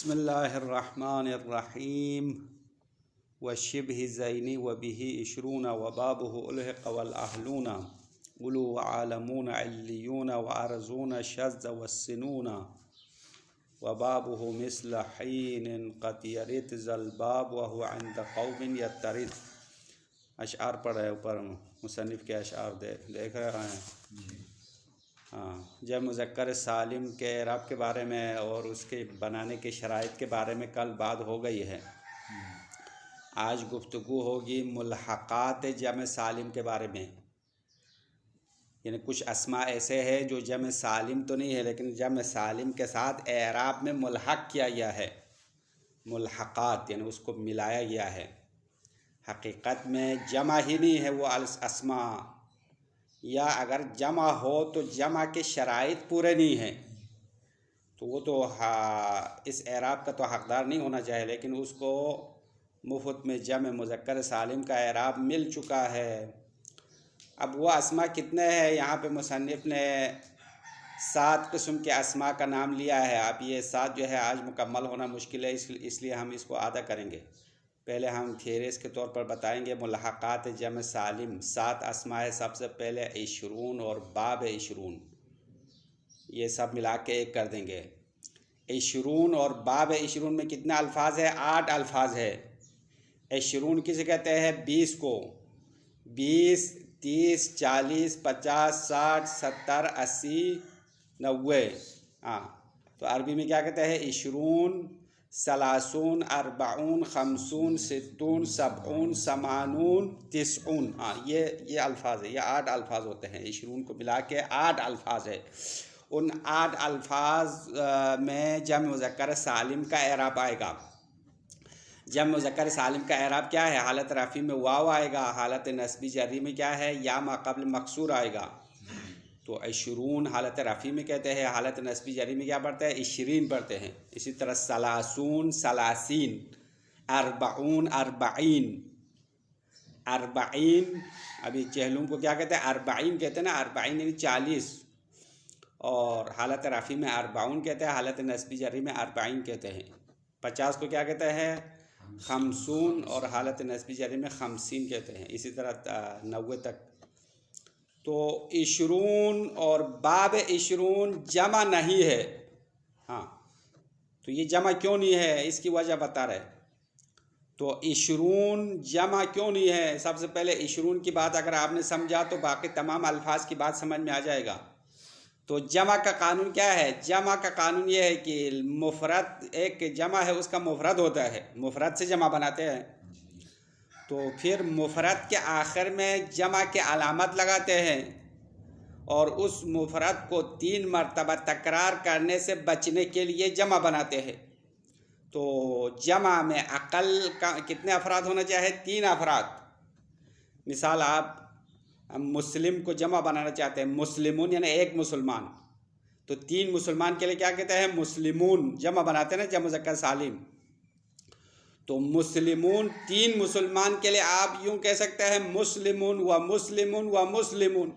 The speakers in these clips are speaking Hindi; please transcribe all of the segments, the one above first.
बिस्मिल्लाहिर्रहमानिर्रहीम वशिब्हि ज़ैनी वबिही इशरून वबाबुहु उल्हिक़ वल अहलूना उलु आलमून अल्लियून व अर्ज़ून शज़्ज़ वस्सिनून वबाबुहु मिस्ल हीनिन क़द यरिज़ल बाब व हुवा इंद क़ौमिन यत्तरिज़। अशआर पढ़ रहे ऊपर मुसन्निफ़ के अशआर देख रहे हैं। हाँ, जब मुज़क्कर सालिम के एराब के बारे में और उसके बनाने के शराइत के बारे में कल बात हो गई है। आज गुफ्तगू होगी मुल्हक़ात जम सालिम के बारे में। यानी कुछ अस्मा ऐसे हैं जो जम सालिम तो नहीं है, लेकिन जम सालिम के साथ एराब में मुल्हक़ किया गया है। मुल्हक़ात यानी उसको मिलाया गया है। हकीकत में जमा ही नहीं है वो अस्मा, या अगर जमा हो तो जमा के शराइत पूरे नहीं हैं, तो वो तो इस एराब का तो हक़दार नहीं होना चाहिए। लेकिन उसको मुफ्त में जम मुज़क्कर सालिम का एराब मिल चुका है। अब वो अस्मा कितने हैं, यहाँ पे मुसन्निफ़ ने 7 किस्म के अस्मा का नाम लिया है। अब ये 7 जो है आज मुकम्मल होना मुश्किल है, इसलिए हम इसको आधा करेंगे। पहले हम थेरेस के तौर पर बताएंगे मुल्हक़ात जम सालिम 7 अस्मा है। सबसे पहले इशरून और बाब इशरून, ये सब मिला के एक कर देंगे। इशरून और बाब इशरून में कितना अल्फाज है? 8 अल्फाज है। इशरून किसे कहते हैं? 20 को। 20, 30, 40, 50, 60, 70, 80, 90। हाँ, तो अरबी में क्या कहते हैं? इशरून, सलासून, अरबाऊन, खमसून, सित्तून, सबऊन, समानून, तिस्ऊन। हाँ, ये अल्फाज है। ये 8 अल्फाज होते हैं। इशरून को मिला के 8 अल्फाज है। उन 8 अल्फाज में जम मुज़क्कर सालिम का एराब आएगा। जम मुज़क्कर सालिम का एराब क्या है? हालत रफ़ी में वाव आएगा, हालत नस्बी जर्री में क्या है? या मा क़ब्ल मकसूर आएगा। तो इशरून हालत रफ़ी में कहते हैं, हालत नस्बी जरी में क्या पढ़ते हैं? इशरीन पढ़ते हैं। इसी तरह सलासून, सलासीन, अरबाऊन, अरबाईन, अरबाईन। अभी चहलूम को क्या कहते हैं? अरबाईन कहते हैं ना। अरबाईन यानी 40। और हालत रफ़ी में अरबाऊन कहते हैं, हालत नस्बी जरी में अरबाईन कहते हैं। 50 को क्या कहते हैं? खमसून, और हालत नस्बी जरी में खमसीन कहते हैं। इसी तरह 90 तक। तो इशरून और बाब इशरून जमा नहीं है। हाँ, तो ये जमा क्यों नहीं है, इसकी वजह बता रहे। तो इशरून जमा क्यों नहीं है? सबसे पहले इशरून की बात अगर आपने समझा तो बाकी तमाम अल्फाज की बात समझ में आ जाएगा। तो जमा का कानून क्या है? जमा का कानून ये है कि मुफरद, एक जमा है उसका मुफरद होता है, मुफरद से जमा बनाते हैं। तो फिर मुफरद के आखिर में जमा के अलामत लगाते हैं और उस मुफरद को 3 मरतबा तकरार करने से बचने के लिए जमा बनाते हैं। तो जमा में अक़ल का कितने अफराद होना चाहिए? 3 अफराद। मिसाल, आप मुस्लिम को जमा बनाना चाहते हैं, मुस्लिमून यानी एक मुसलमान, तो 3 मुसलमान के लिए क्या कहते हैं? मुस्लिमून जमा बनाते हैं ना, जम मुज़क्कर सालिम। तो मुस्लिमून 3 मुसलमान के लिए आप यूँ कह सकते हैं मुस्लिमून व मुस्लिमून व मुस्लिमून।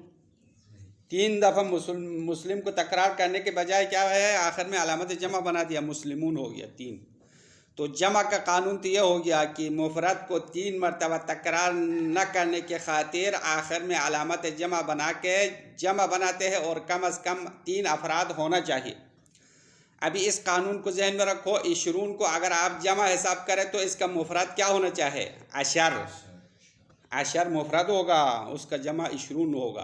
3 दफ़ा मुस्लिम को तकरार करने के बजाय क्या है? आखिर में अलामत जमा बना दिया, मुस्लिमून हो गया 3। तो जमा का कानून तो ये हो गया कि मुफरद को 3 मरतबा तकरार न करने के खातिर आखिर में अलामत जमा बना के जमा बनाते हैं और कम अज़ कम 3 अफराद होना चाहिए। अभी इस कानून को जहन में रखो। इशरून को अगर आप जमा हिसाब करें तो इसका मुफरद क्या होना चाहिए? अशर। अशर मुफरद होगा, उसका जमा इशरून होगा।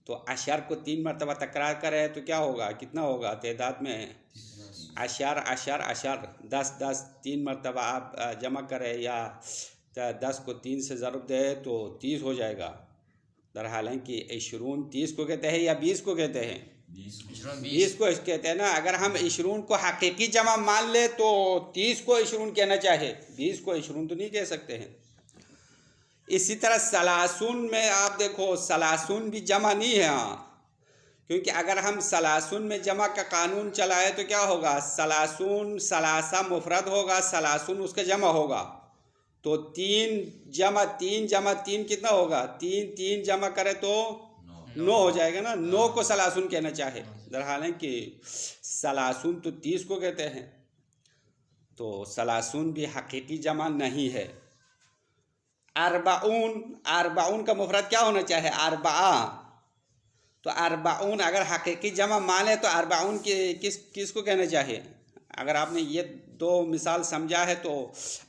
तो अशर को 3 मरतबा तकरार करें तो क्या होगा? कितना होगा तादाद में? अशर, अशर, अशर, 10, 10। 3 मरतबा आप जमा करें या 10 को 3 से ज़रब दे तो 30 हो जाएगा। दरहाल कि इशरून 30 को कहते हैं या 20 को कहते हैं? 20 को कहते हैं ना। अगर हम इशरून को हकीकी जमा मान ले तो 30 को इशरून कहना चाहिए, 20 को इशरून तो नहीं कह सकते हैं। इसी तरह सलासून में आप देखो, सलासून भी जमा नहीं है। हाँ, क्योंकि अगर हम सलासून में जमा का कानून चलाए तो क्या होगा? सलासून, सलासा मुफरद होगा, सलासून उसका जमा होगा। तो 3 जमा 3 कितना होगा? 3 जमा करे तो 9 हो जाएगा ना। 9 को सलासून कहना चाहे, दरहाल कि सलासून तो 30 को कहते हैं। तो सलासून भी हकीकी जमा नहीं है। अरबाउन, अरबाउन का मुफरद क्या होना चाहिए? अरबा। तो अरबाउन अगर हकीकी जमा माने तो अरबाउन किसको कहना चाहिए? अगर आपने ये दो मिसाल समझा है तो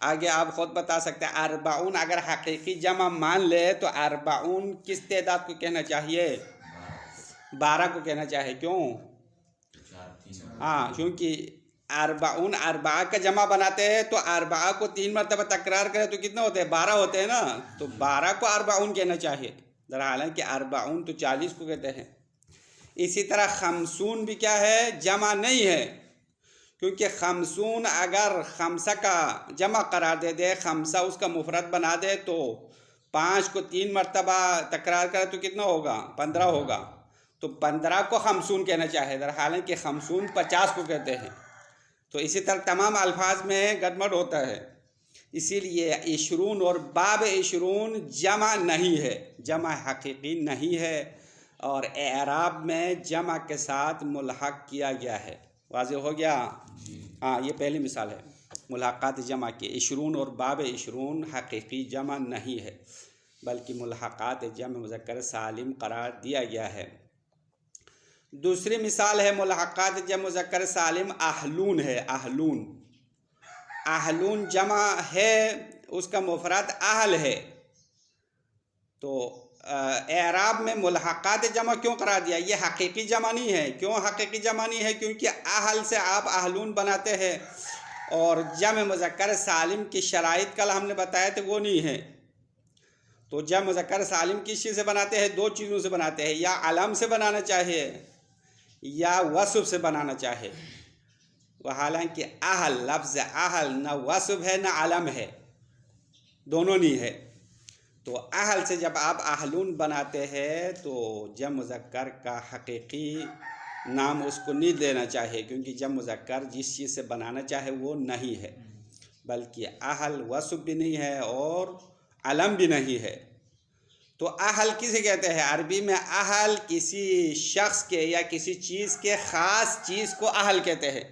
आगे आप खुद बता सकते हैं। अरबाउन अगर हकीकी जमा मान ले तो अरबाउन किस तादाद को कहना चाहिए? 12 को कहना चाहिए। क्यों? हाँ, क्योंकि अरबाउन अरबा का जमा बनाते हैं तो अरबा को 3 मरतबा तकरार करें तो कितना होते हैं? 12 होते हैं ना। तो 12 को अरबाउन कहना चाहिए, हालांकि अरबाउन तो 40 को कहते हैं। इसी तरह खमसून भी क्या है? जमा नहीं है, क्योंकि खमसून अगर खमसा का जमा करार दे, खमसा उसका मुफरद बना दे तो 5 को 3 मरतबा तकरार करे तो कितना होगा? 15 होगा। तो 15 को खमसून कहना चाहिए, हालांकि खमसून 50 को कहते हैं। तो इसी तरह तमाम अल्फाज में गड़बड़ होता है, इसीलिए इशरून और बाब इशरून जमा नहीं है, जमा हकीकी नहीं है और एराब में जमा के साथ मुल्हक किया गया है। वाज़ेह हो गया? हाँ, ये पहली मिसाल है मुल्हक़ात जमा की। इशरून और बाब इशरून हकीकी जमा नहीं है, बल्कि मुल्हक़ात जमा मुज़क्कर सालिम करार दिया गया है। दूसरी मिसाल है मुल्हक़ात जमा मुज़क्कर सालिम अहलून है। अहलून, अहलून जमा है, उसका मुफरद अहल है। तो एराब में मुल्हक़ात जमा क्यों करार दिया? ये हकीकी जमा नहीं है। क्यों हकीकी जमा नहीं है? क्योंकि अहल से आप अहलून बनाते हैं और जम मुज़क्कर सालिम की शराइत कल हमने बताया थे वो नहीं है। तो जम मुज़क्कर सालिम किस चीज़ से बनाते हैं? 2 चीज़ों से बनाते हैं, या अलम से बनाना चाहिए या वसफ़ से बनाना चाहिए। वह हालांकि अहल, लफ्ज़ अहल न वसफ़ है न अलम है, दोनों नहीं है। तो अहल से जब आप अहलून बनाते हैं तो जम मुज़क्कर का हकीकी नाम उसको नहीं देना चाहिए, क्योंकि जम मुज़क्कर जिस चीज़ से बनाना चाहे वो नहीं है, बल्कि अहल वसफ़ भी नहीं है और अलम भी नहीं है। तो अहल किसे कहते हैं? अरबी में अहल किसी शख्स के या किसी चीज़ के ख़ास चीज़ को अहल कहते हैं।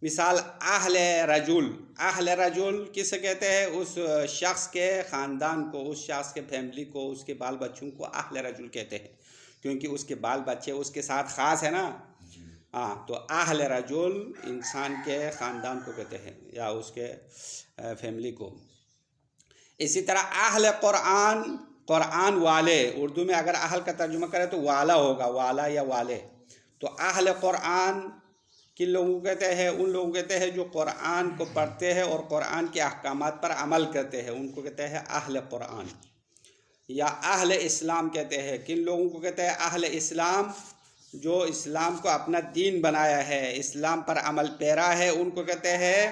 मिसाल अहल रजुल, अहल रजुल किसे कहते हैं? उस शख्स के ख़ानदान को, उस शख्स के फैमिली को, उसके बाल बच्चों को अहल रजुल कहते हैं, क्योंकि उसके बाल बच्चे उसके साथ ख़ास है ना। हाँ, तो अहल रजुल इंसान के ख़ानदान को कहते हैं या उसके फैमिली को। इसी तरह अहल क़ुरआन, क़ुरआन वाले, उर्दू में अगर अहल का तर्जुमा करें तो वाला होगा, वाला या वाले। तो अहल क़ुरआन किन लोगों को कहते हैं? उन लोगों को कहते हैं जो क़ुरआन को पढ़ते हैं और क़ुरआन के अहकामात पर अमल करते हैं, उनको कहते हैं अहल क़ुरआन। या अहल इस्लाम कहते हैं, किन लोगों को कहते हैं? अहल इस्लाम, जो इस्लाम को अपना दीन बनाया है, इस्लाम पर अमल पैरा है, उनको कहते हैं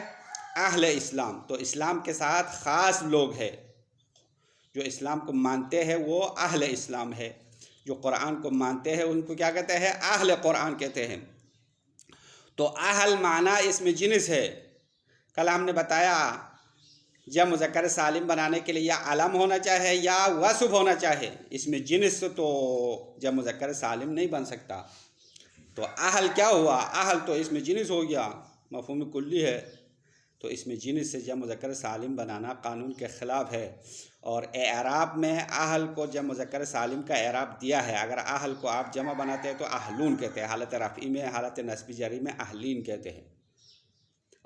अहल इस्लाम। तो इस्लाम के साथ ख़ास लोग हैं, जो इस्लाम को मानते हैं वो अहल इस्लाम है। जो क़ुरआन को मानते हैं उनको क्या कहते हैं? अहल क़ुरआन कहते हैं। तो अहल माना इसमें जिन्स है। कल हमने बताया जब मुज़क्कर सालिम बनाने के लिए या अलम होना चाहे या वसफ़ होना चाहे, इसमें जिन्स तो जब मुज़क्कर सालिम नहीं बन सकता। तो अहल क्या हुआ? अहल तो इसमें जिन्स हो गया, मफ़हूम कुल्ली है। तो इसमें जिन्स से जब मुज़क्कर सालिम बनाना कानून के ख़िलाफ़ है। और एराब में अहल को जब मुज़क्कर सालिम का एराब दिया है, अगर अहल को आप जमा बनाते हैं तो अहलून कहते हैं, हालत रफ़ी में, हालत नस्बी जरी में अहलीन कहते हैं।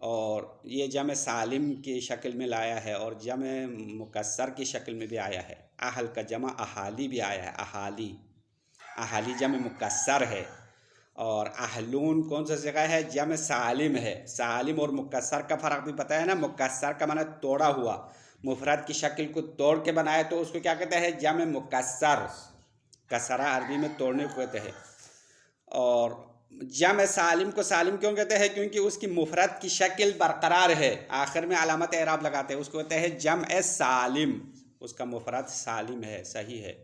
और ये जम सालिम की शक्ल में लाया है और जम मुकस्सर की शक्ल में भी आया है। अहल का जमा अहाली भी आया है, अहाली, अहाली जम मुकस्सर है। और अहलून कौन सा जगह है? जम सालिम है। सालिम और मुकस्सर का फ़र्क भी पता है ना। मुकस्सर का माना तोड़ा हुआ, मुफरद की शक्ल को तोड़ के बनाए तो उसको क्या कहते हैं? जम मुकस्सर। कसरा अरबी में तोड़ने को कहते हैं। और जम सालिम को सालिम क्यों कहते हैं? क्योंकि उसकी मुफरद की शक्ल बरकरार है, आखिर में अलामत एराब लगाते हैं, उसको कहते हैं जम सालिम। उसका मुफरद सालिम है, सही है,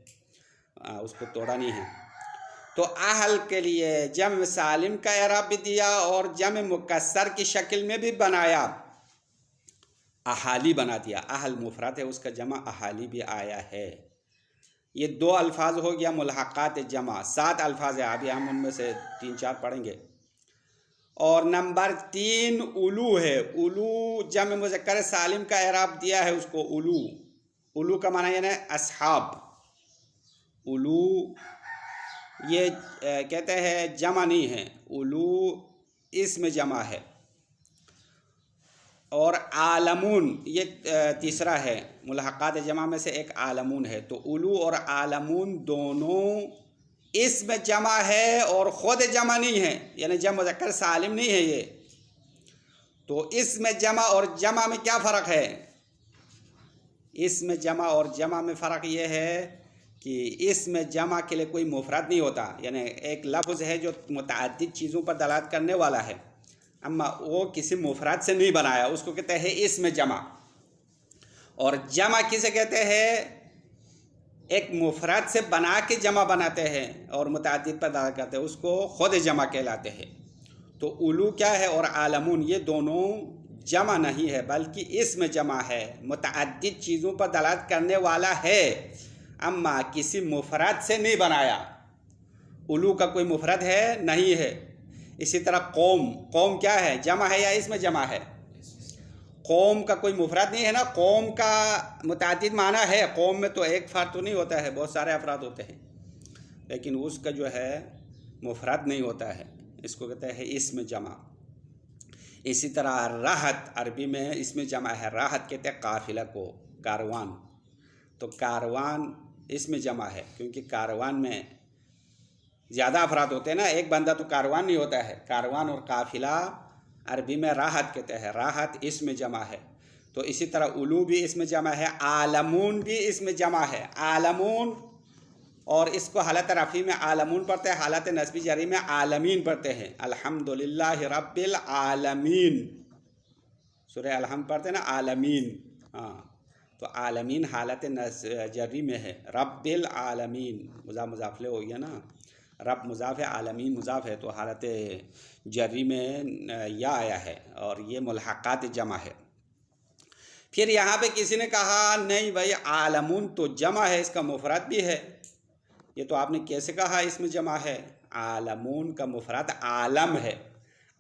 उसको तोड़ा नहीं है। तो अहल के लिए जम सालिम का एराब भी दिया और जम मुकस्सर की शक्ल में भी बनाया, अहाली बना दिया। अहल मुफरद है, उसका जमा अहाली भी आया है। ये 2 अल्फाज हो गया मुल्हक़ात जमा। 7 अल्फाज है, अभी हम उनमें से 3-4 पढ़ेंगे। और नंबर 3 उलू है। उलू जम मुज़क्कर सालिम का एराब दिया है उसको उलू। उलू का माना यानी असहाब। उलू ये कहते हैं जमा नहीं है, उलू इसमें जमा है। और आलमून ये तीसरा है, मुल्हक़ात जमा में से एक आलमून है। तो उलू और आलमून दोनों इसमें जमा है और ख़ुद जमा नहीं है, यानी जम मुज़क्कर सालिम नहीं है ये। तो इसमें जमा और जमा में क्या फ़र्क है? इसमें जमा और जमा में फ़र्क ये है कि इसमें जमा के लिए कोई मुफरद नहीं होता, यानी एक लफ्ज़ है जो मुतअद्दिद चीज़ों पर दलालत करने वाला है, अम्मा वो किसी मुफरद से नहीं बनाया, उसको कहते हैं इसमें जमा। और जमा किसे कहते हैं? एक मुफरद से बना के जमा बनाते हैं और मुतअद्दिद पर दलालत करते हैं, उसको खुद जमा कहलाते हैं। तो उलू क्या है और आलमून ये दोनों जमा नहीं है बल्कि इसमें जमा है, मुतअद्दिद चीज़ों पर दलालत करने वाला है, अम्मा किसी मुफरद से नहीं बनाया। उलू का कोई मुफरद है नहीं है। इसी तरह कौम, कौम क्या है? जमा है या इसमें जमा है? कौम का कोई मुफरद नहीं है ना। कौम का मुतअद्दिद माना है, कौम में तो एक फ़र्द तो नहीं होता है, बहुत सारे अफराद होते हैं, लेकिन उसका जो है मुफरद नहीं होता है, इसको कहते हैं इसमें जमा। इसी तरह राहत, अरबी में इसमें जमा है, राहत कहते हैं काफिला को, कारवान। तो कारवान इसमें जमा है क्योंकि कारवान में ज़्यादा अफराद होते हैं ना, एक बंदा तो कारवान नहीं होता है। कारवान और काफिला अरबी में राहत कहते हैं, राहत इसमें जमा है। तो इसी तरह उलू भी इसमें जमा है, आलमून भी इसमें जमा है। आलमून, और इसको हालत रफ़ी में आलमून पढ़ते हैं, हालत नस्बी जरी में आलमीन पढ़ते हैं। अल्हम्दुलिल्लाहि रब्बिल आलमीन, सूरह अलहम्द पढ़ते हैं ना, आलमीन। हाँ, तो आलमीन हालत जरी में है। रब्बिल आलमीन मुज़ाफ़ मुज़ाफ़ले हो गया ना, रब मुज़ाफ़ है, आलमीन मुज़ाफ़ है, तो हालत जरी में या आया है और ये मुल्हक़ात जमा है। फिर यहाँ पे किसी ने कहा नहीं भाई आलमून तो जमा है, इसका मुफरद भी है। ये तो आपने कैसे कहा इसमें जमा है? आलमून का मुफरद आलम है,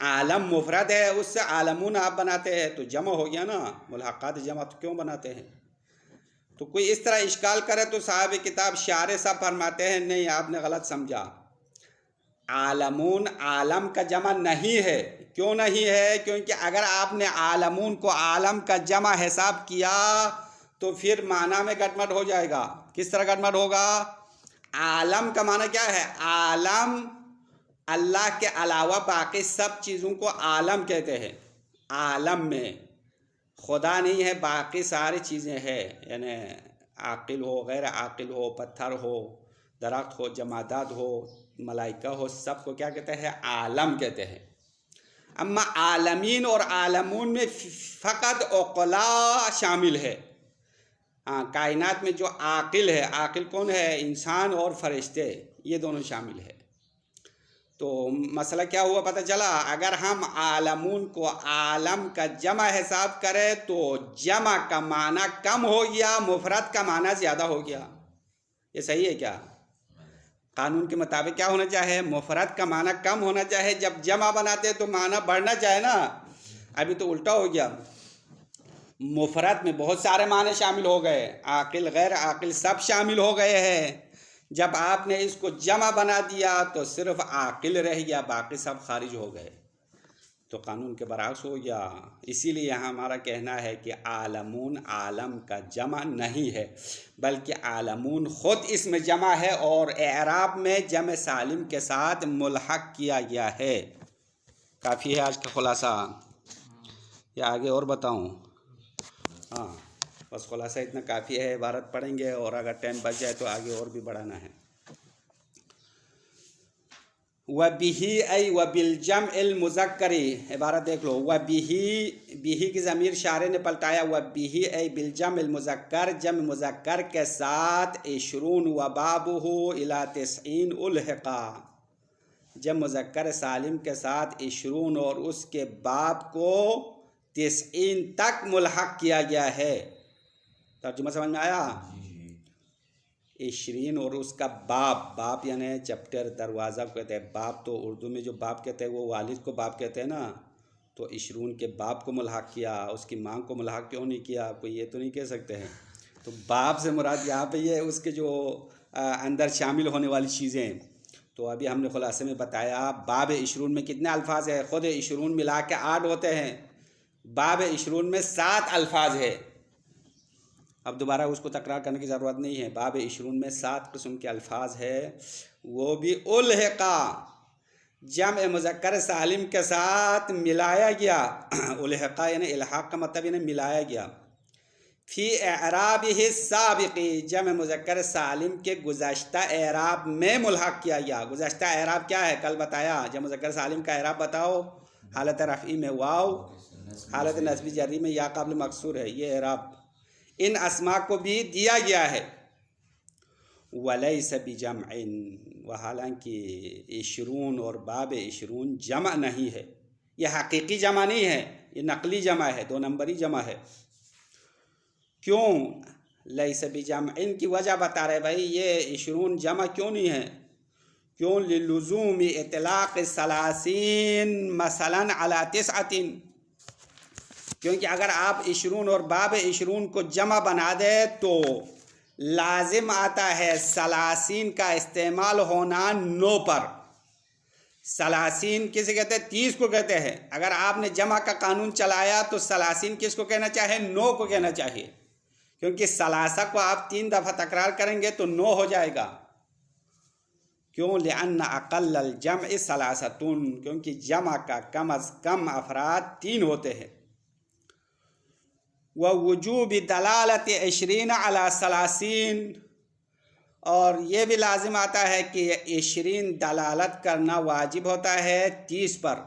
आलम मुफरद है, उससे आलमून आप बनाते हैं तो जमा हो गया ना, मुल्हक़ात जमा तो क्यों बनाते हैं? तो कोई इस तरह इश्काल करे तो साहब किताब शारे साहब फरमाते हैं नहीं, आपने गलत समझा। आलमून आलम का जमा नहीं है। क्यों नहीं है? क्योंकि अगर आपने आलमून को आलम का जमा हिसाब किया तो फिर माना में गड़बड़ हो जाएगा। किस तरह गड़बड़ होगा? आलम का माना क्या है? आलम अल्लाह के अलावा बाकी सब चीज़ों को आलम कहते हैं। आलम में खुदा नहीं है, बाकी सारी चीज़ें हैं, यानी आकिल हो, गैर आकिल हो, पत्थर हो, दरख्त हो, जमादात हो, मलाइका हो, सबको क्या कहते हैं? आलम कहते हैं। अम्मा आलमीन और आलमून में फ़कत उक़ला शामिल है। हाँ, कायनात में जो आकिल है, आकिल कौन है? इंसान और फरिश्ते, ये दोनों शामिल है। तो मसला क्या हुआ पता चला? अगर हम आलमून को आलम का जमा हिसाब करें तो जमा का माना कम हो गया, मुफरद का माना ज़्यादा हो गया। ये सही है क्या? कानून के मुताबिक क्या होना चाहिए? मुफरद का माना कम होना चाहिए, जब जमा बनाते तो माना बढ़ना चाहिए ना। अभी तो उल्टा हो गया, मुफरद में बहुत सारे माने शामिल हो गए, आकिल गैर आकिल सब शामिल हो गए हैं। जब आपने इसको जमा बना दिया तो सिर्फ आकिल रह गया, बाकी सब खारिज हो गए, तो कानून के बरअक्स हो गया। इसीलिए यहाँ हमारा कहना है कि आलमून आलम का जमा नहीं है, बल्कि आलमून ख़ुद इसमें जमा है और एराब में जम सालिम के साथ मुल्हक किया गया है। काफ़ी है आज का खुलासा, या आगे और बताऊँ? हाँ, बस खुलासा इतना काफ़ी है, इबारत पढ़ेंगे और अगर टाइम बच जाए तो आगे और भी बढ़ाना है। व बिही ऐ व बिलजम इल मुज़क्करी, इबारत देख लो। व बिही, बिही की ज़मीर शारे ने पलटाया, व बिही ऐ बिलजम इल मुज़क्कर, जम मुज़क्कर के साथ इशरून व बाबुहु इला तिस्ईन उल्हिक़ा, जम मुज़क्कर सालिम के साथ इशरून और उसके बाब को 90 तक मुल्हक किया गया है। तर्जुमा समझ में आया? इशरीन और उसका बाप, बाप यानी चैप्टर, दरवाज़ा को कहते हैं बाप। तो उर्दू में जो बाप कहते हैं वो वालिद को बाप कहते हैं ना, तो इशरून के बाप को मुल्हाक किया, उसकी माँ को मुल्हाक क्यों नहीं किया, कोई ये तो नहीं कह सकते हैं। तो बाप से मुराद यहाँ पे ये उसके जो अंदर शामिल होने वाली चीज़ें। तो अभी हमने खुलासे में बताया बाब इशरून में कितने अल्फाज है, ख़ुद इशरून मिला के 8 होते हैं, बाब इशरून में 7 अल्फाज है। अब दोबारा उसको तकरार करने की ज़रूरत नहीं है। बाब इशरून में 7 किस्म के अल्फाज है, वो भी उल्हिका जम मुज़क्कर सालिम के साथ मिलाया गया। उल्हिका यानी इल्हाक का मतलब यानी मिलाया गया। फ़ी एराबिही साबिक़ी जम मुज़क्कर सालिम के गुज़श्ता एराब में मुल्हाक किया गया। गुज़श्ता एराब क्या है, कल बताया। जम मुज़क्कर सालिम का एराब बताओ। हालत रफ़ी में वाव, हालत नस्बी जर्री में या काबिल मकसूर है, ये एराब इन अस्मा को भी दिया गया है। वलैस बिजमइन, व हालांकि इशरून और बाब इशरून जमा नहीं है, यह हकीकी जमा नहीं है, ये नकली जमा है, 2 नंबरी जमा है। क्यों लैस बिजमइन की वजह बता रहे भाई, ये इशरून जमा क्यों नहीं है। क्यों, लिलुज़ूम इतलाक़ सलासीन मसलन अला तिसअतिन, क्योंकि अगर आप इशरून और बाब इशरून को जमा बना दे तो लाजिम आता है सलासीन का इस्तेमाल होना 9 पर। सलासीन किसे कहते हैं, 30 को कहते हैं। अगर आपने जमा का कानून चलाया तो सलासीन किसको कहना चाहिए, 9 को कहना चाहिए, क्योंकि सलासा को आप 3 दफ़ा तकरार करेंगे तो 9 हो जाएगा। क्यों, लिअन्ना अक़ल्लल जम्अ सलासतुन, क्योंकि जमा का कम अज़ कम अफराद 3 होते हैं। व वजूब दलालत इशरीन अला सलासीन, और ये भी लाजिम आता है कि इशरीन दलालत करना वाजिब होता है 30 पर।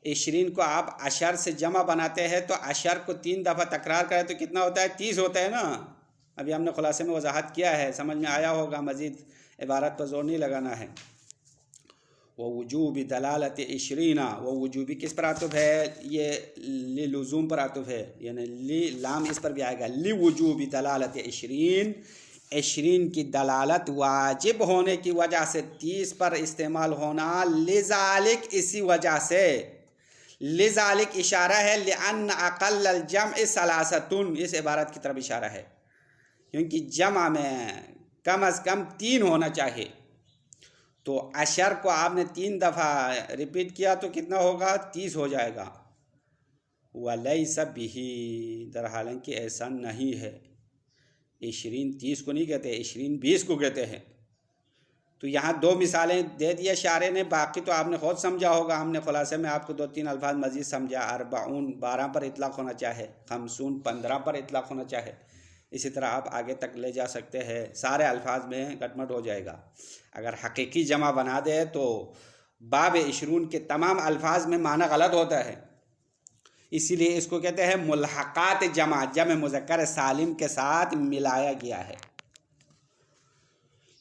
इशरीन को आप अशर से जमा बनाते हैं तो अशर को 3 दफ़ा तकरार करें तो कितना होता है, 30 होता है ना। अभी हमने खुलासे में वजाहत किया है, समझ में आया होगा, मज़ीद इबारत पर जोर नहीं लगाना है। वो वजूबी दलालत इशरीना, वो वजूबी किस पर आतुफ है, ये लिलुज़ूम पर आतुफ है, यानी ली लाम इस पर भी आएगा। ली वजूबी दलालत इशरीन, इशरीन की दलालत वाजिब होने की वजह से 30 पर इस्तेमाल होना। लिज़ालिक, इसी वजह से, लिज़ालिक इशारा है लिअन्न अक़ल्लल जम्अ सलासतुन, इस इबारत की तरफ इशारा है, क्योंकि जमा में कम अज़ कम 3 होना चाहिए। तो अशर को आपने 3 दफ़ा रिपीट किया तो कितना होगा, 30 हो जाएगा। वलैस बिही, दर हालांकि ऐसा नहीं है। इशरीन 30 को नहीं कहते, इशरीन 20 को कहते हैं। तो यहाँ 2 मिसालें दे दिए शारे ने, बाकी तो आपने खुद समझा होगा। हमने खुलासे में आपको 2-3 अल्फाज मज़ीद समझा। 40 12 पर इतलाक़ होना चाहे, 50 15 पर इतलाक़ होना चाहे, इसी तरह आप आगे तक ले जा सकते हैं। सारे अल्फाज में गटमट हो जाएगा। अगर हकीकी जमा बना दे तो बाब इशरून के तमाम अल्फाज में माना गलत होता है, इसीलिए इसको कहते हैं मुल्हक़ात जमा, जम मुज़क्कर सालिम के साथ मिलाया गया है।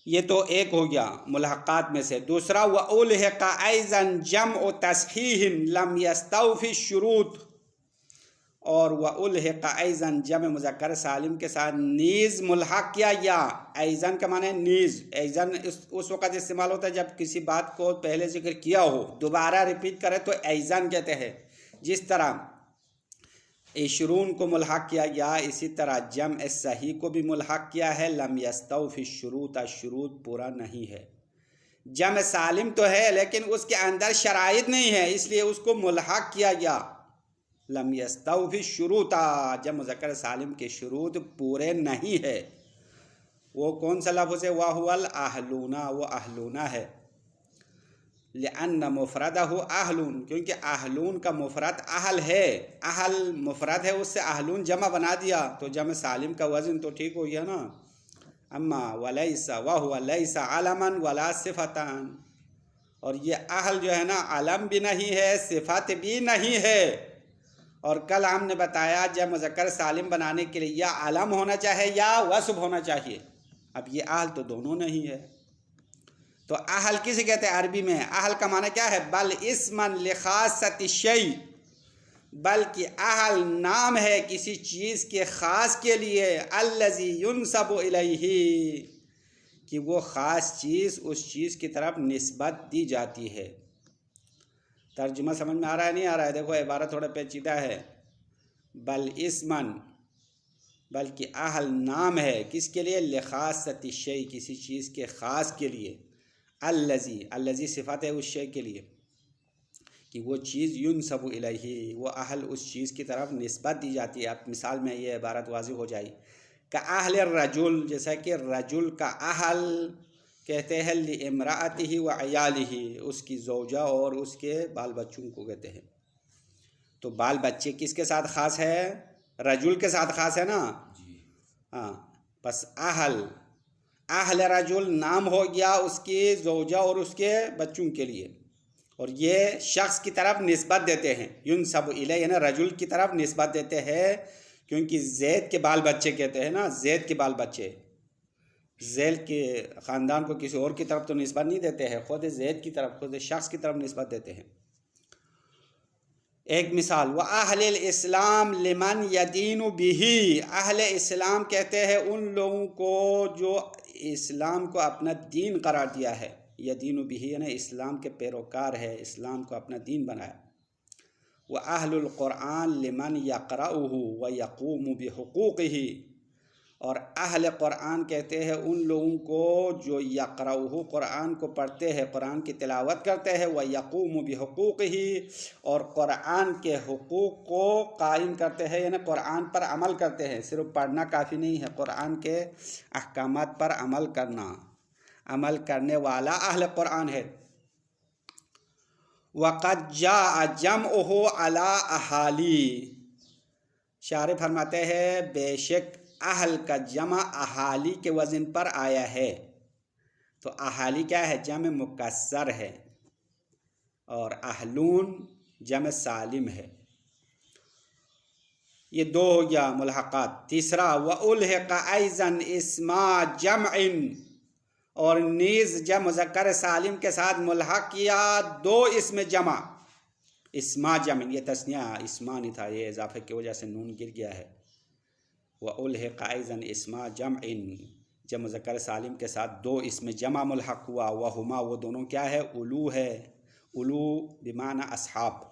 ये तो एक हो गया मुल्हक़ात में से। दूसरा, व उल्हिक़ा अयज़न जम्अ तस्हीह लम यस्तौफ़ी शुरूत, और व उल्हिक़ा अयज़न जम मुज़क्कर सालिम के साथ नीज़ मुल्हक़ किया गया। अयज़न का माने नीज़। अयज़न उस वक़्त इस्तेमाल होता है जब किसी बात को पहले जिक्र किया हो, दोबारा रिपीट करें तो अयज़न कहते हैं। जिस तरह इशरून को मुल्हक़ किया गया, इसी तरह जम सही को भी मुल्हक़ किया है। लम यस्तौफ़ी शुरूत, शुरूत पूरा नहीं है। जम सालिम तो है लेकिन उसके अंदर शराइत नहीं है, इसलिए उसको मुल्हक़ किया गया। लम यस्तौफ़ी शुरूता, जब मुज़क्कर सालिम के शुरूत पूरे नहीं है। वो कौन सा लफ्ज़ है, वहुवल अहलूना, वो अहलूना है। लिअन्न मुफ़रदहु अहलून, क्योंकि अहलून का मुफ़रद अहल है, अहल मुफ़रद है, उससे अहलून जमा बना दिया तो जम सालिम का वज़न तो ठीक हो गया ना। अम्मा वलैसा वहुवा लैसा अलमन वला सिफ़तन, और ये अहल जो है ना, अलम भी नहीं है, सिफ़त भी नहीं है। और कल हमने बताया जब मुज़क्कर सालिम बनाने के लिए या अलम होना चाहिए या वस्फ़ होना चाहिए। अब ये अहल तो दोनों नहीं है। तो अहल किसे कहते हैं अरबी में, अहल का माना क्या है, बल इस्मन लिखासति शै, बल्कि अहल नाम है किसी चीज़ के ख़ास के लिए, अल्लज़ी युनसबु इलैहि, कि वो ख़ास चीज़ उस चीज़ की तरफ निस्बत दी जाती है। तर्जुमा समझ में आ रहा है नहीं आ रहा है? देखो इबारत थोड़ा पेचीदा है। बल इस्मन, बल्कि अहल नाम है किसके लिए, लिखासति शै, किसी चीज़ के ख़ास के लिए, अल्लज़ी, अल्लज़ी सिफ़ात है उस शै के लिए कि वो चीज़ युनसबु इलैहि, वो अहल उस चीज़ की तरफ निस्बत दी जाती है। अब मिसाल में ये इबारत वाज़िह हो जाए का अहल रजुल, जैसा कि रजुल का अहल कहते हैं लिइम्राअतिही व अयालिही, उसकी ज़ौजा और उसके बाल बच्चों को कहते हैं। तो बाल बच्चे किसके साथ ख़ास है, रजुल के साथ ख़ास है ना। हाँ, बस अहल रजुल नाम हो गया उसकी ज़ौजा और उसके बच्चों के लिए, और ये शख्स की तरफ निस्बत देते हैं, युनसबु इलैहि, यानी रजुल की तरफ निस्बत देते हैं, क्योंकि ज़ैद के बाल बच्चे कहते हैं ना, ज़ैद के बाल बच्चे, ज़ैद के ख़ानदान को किसी और की तरफ तो निस्बत नहीं देते हैं, खुद ज़ैद की तरफ, खुद शख्स की तरफ निस्बत देते हैं। एक मिसाल, व अहल इस्लाम लिमन यदीनु बिही, अहल इस्लाम कहते हैं उन लोगों को जो इस्लाम को अपना दीन करार दिया है, यदीनु बिही यानी इस्लाम के पैरोकार है, इस्लाम को अपना दीन बनाया। व अहलुल क़ुरआन लिमन यक़रअहु व यक़ूमु बिहुक़ूक़िही, और अहल क़ुरआन कहते हैं उन लोगों को जो यक़रअहु, क़ुरआन को पढ़ते हैं, क़ुरआन की तिलावत करते हैं, व यक़ूमु बिहुक़ूक़िही, और क़ुरआन के हुकूक़ को कायम करते हैं, यानी क़ुरआन पर अमल करते हैं। सिर्फ पढ़ना काफ़ी नहीं है, क़ुरआन के अहकामात पर अमल करना, अमल करने वाला अहल क़ुरआन है। वक़द जाअ जम्उहु अला अहाली, शायर फरमाते हैं बेशक अहल का जमा अहाली के वज़न पर आया है। तो अहाली क्या है, जम मुकस्सर है, और अहलून जम सालिम है। ये दो हो गया मुल्हक़ात। तीसरा, व उल्हिक़ अयज़न इस्मा जमइन, और नीज़ जम मुज़क्कर सालिम के साथ मुल्हक़ किया दो इसमें जमा, इस्मा जमिन, ये तस्निया इस्मा नहीं था, ये इजाफे की वजह से नून गिर गया है। व उल्हिक़ अयज़न इस्मा जमइन, जम मुज़क्कर सालिम के साथ दो इसमें जमा मुल्हक़ हुआ। वह हुमा, वो दोनों क्या है, उलू है। उलू बिमाना अस्हाब,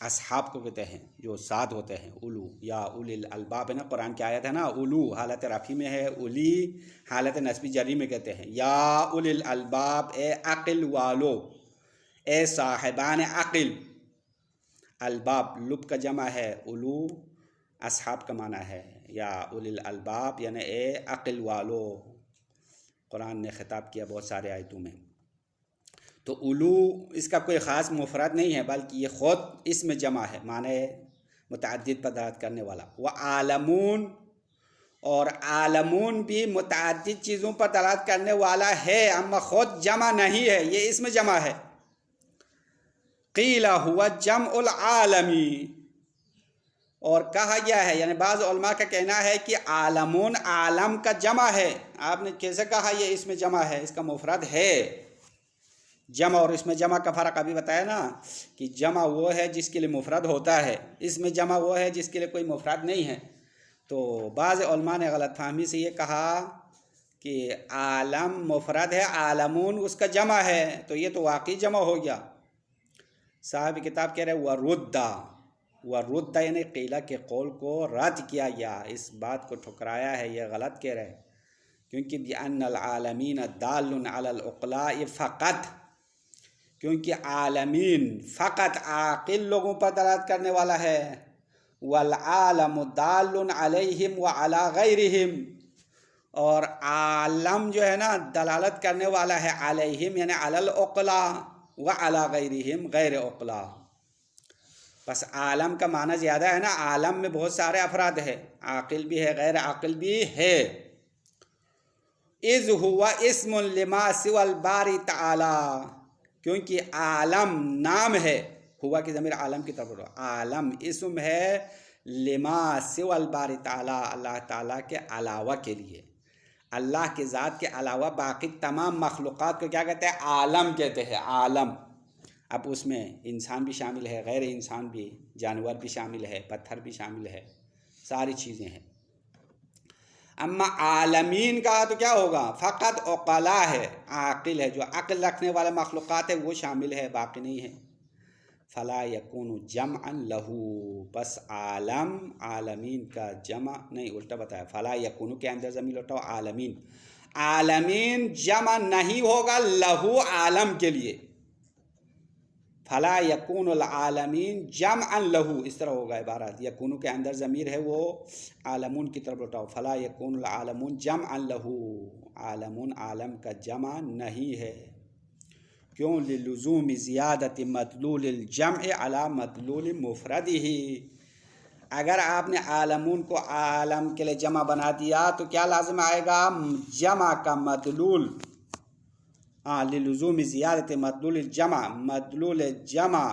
अस्हाब को कहते हैं जो साथ होते हैं, उलू या उलिल अलबाब है ना, कुरान की आयत है ना, उलू हालत रफ़ी में है, उली हालत नस्बी जरी में कहते हैं। या उलिल अलबाब, ए अक़ल वालो, ए साहिबान अक़ल, अलबाब लुब का जमा है, उलू अस्हाब का माना है, या उलिल अलबाब यानी ए अक़ल वालो, कुरान ने ख़िताब किया बहुत सारे आयतों में। तो उलू इसका कोई ख़ास मुफ़रद नहीं है, बल्कि ये ख़ुद इसमें जमा है, माने मुतअद्दिद पर दलालत करने वाला। व आलमून, और आलमून भी मुतअद्दिद चीज़ों पर दलालत करने वाला है, अम्मा ख़ुद जमा नहीं है, ये इसमें जमा है। क़ीला हुआ जमउल आलमी, और कहा गया है, यानी बाज़ उलमा का कहना है कि आलमून आलम का जमा है। आपने कैसे कहा ये इसमें जमा है, इसका मुफरद है। जमा और इसमें जमा का फ़र्क अभी बताया ना, कि जमा वो है जिसके लिए मुफरद होता है, इसमें जमा वो है जिसके लिए कोई मुफरद नहीं है। तो बाज़ उलमा ने गलत फहमी से ये कहा कि आलम मुफरद है, आलमून उसका जमा है, तो ये तो वाकई जमा हो गया। साहब किताब कह रहे वरुद्दा यानी क़ीला के कौल को रद्द किया गया, इस बात को ठुकराया है, ये गलत कह रहे हैं। क्योंकि बिअन्नल आलमीन दालुन अलल उक़ला, ये फ़क़त, क्योंकि आलमीन फ़क़त आक़िल लोगों पर दलालत करने वाला है। वल आलमु दालुन अलैहिम व अला गैरिहिम, और आलम जो है ना दलालत करने वाला है अलैहिम यानी अलल उक़ला व अला गैरिहिम गैर उक़ला। बस आलम का माना ज़्यादा है ना, आलम में बहुत सारे अफराद है, आक़िल भी है गैर आक़िल भी है। इज़ हुआ इस्मुन लिमा सिवल बारी ताला, क्योंकि आलम नाम है, हुआ की ज़मीर आलम की तरफ, आलम इस्म है लिमा सिवल बारी ताला, अल्लाह ताला के अलावा के लिए, अल्लाह के ज़ात के अलावा बाकी तमाम मखलूक़ात को क्या कहते हैं, आलम कहते हैं। आलम अब उसमें इंसान भी शामिल है, गैर इंसान भी, जानवर भी शामिल है, पत्थर भी शामिल है, सारी चीज़ें हैं। अम्मा आलमीन का तो क्या होगा, फ़कत उक़ला है, आकिल है, जो अक्ल रखने वाले मखलूक़ात है वो शामिल है, बाकी नहीं है। फ़ला यकूनु जमअन लहू, बस आलम, आलमीन का जमा नहीं, उल्टा बताया, फ़ला यकूनु के अंदर ज़मीर लौटाओ, आलमीन, आलमीन जमा नहीं होगा लहू, आलम के लिए। फ़ला यकूनुल आलमीन जमअन लहू, इस तरह होगा इबारत, यकूनु के अंदर ज़मीर है वो आलमून की तरफ लौटाओ, फ़ला यकूनुल आलमून जमअन लहू, आलमून आलम का जमा नहीं है। क्यों, लिलुज़ूम ज़ियादत मदलूल जमअ अला मदलूल मुफ़रदिही, अगर आपने आलमून को आलम के लिए जमा बना दिया तो क्या लाजिम आएगा, जमा का मदलूल, लिलुज़ूम ज़ियादत मदलूल जमा, मदलूल जमा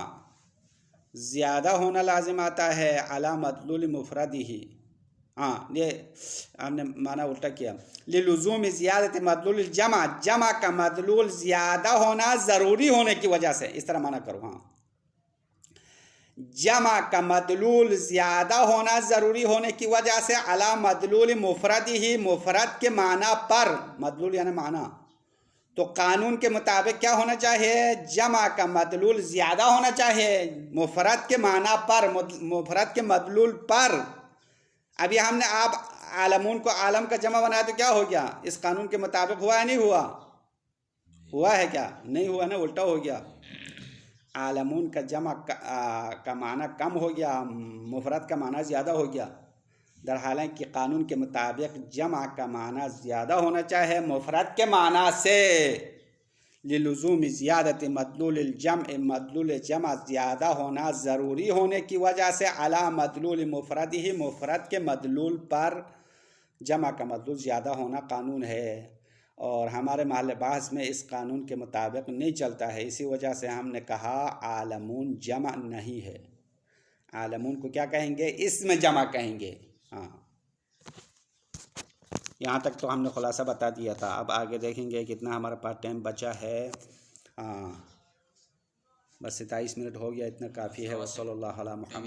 ज़्यादा होना लाजिम आता है, अला मदलूल मुफ़रदिही, ये हमने माना उल्टा किया, लिलुज़ूम ज़ियादत मदलूल जमा, जमा का मदलूल ज़्यादा होना ज़रूरी होने की वजह से, इस तरह माना करो। जमा का मदलूल ज़्यादा होना ज़रूरी होने की वजह से, अला मदलूल मुफ़रदिही, मुफ़रद के माना पर, मदलूल यानी माना, तो कानून के मुताबिक क्या होना चाहिए, जमा का मदलूल ज़्यादा होना चाहिए मुफ़रद के माना पर, मुफ़रद के मदलूल पर। अभी हमने आप आलमून को आलम का जमा बनाया तो क्या हो गया, इस कानून के मुताबिक हुआ है नहीं हुआ, हुआ है क्या, नहीं हुआ ना, उल्टा हो गया। आलमून का जमा का माना कम हो गया, मुफ़रद का माना ज़्यादा हो गया, दरहाल कि कानून के मुताबिक जमा का माना ज़्यादा होना चाहिए मुफ़रद के माना से। लिलुज़ूम ज़ियादत मदलूल जमअ, मदलूल जमा ज़्यादा होना ज़रूरी होने की वजह से, अला मदलूल मुफ़रदिही, मुफ़रद के मदलूल पर जमा का मदलूल ज़्यादा होना कानून है, और हमारे महल बहस में इस कानून के मुताबिक नहीं चलता है। इसी वजह से हमने कहा आलमून जमा नहीं है, आलमून को क्या कहेंगे, इसमें जमा कहेंगे। यहाँ तक तो हमने खुलासा बता दिया था। अब आगे देखेंगे कितना हमारे पास टाइम बचा है। बस 27 मिनट हो गया, इतना काफ़ी है। वसल्लल्लाहु अला मुहम्मद।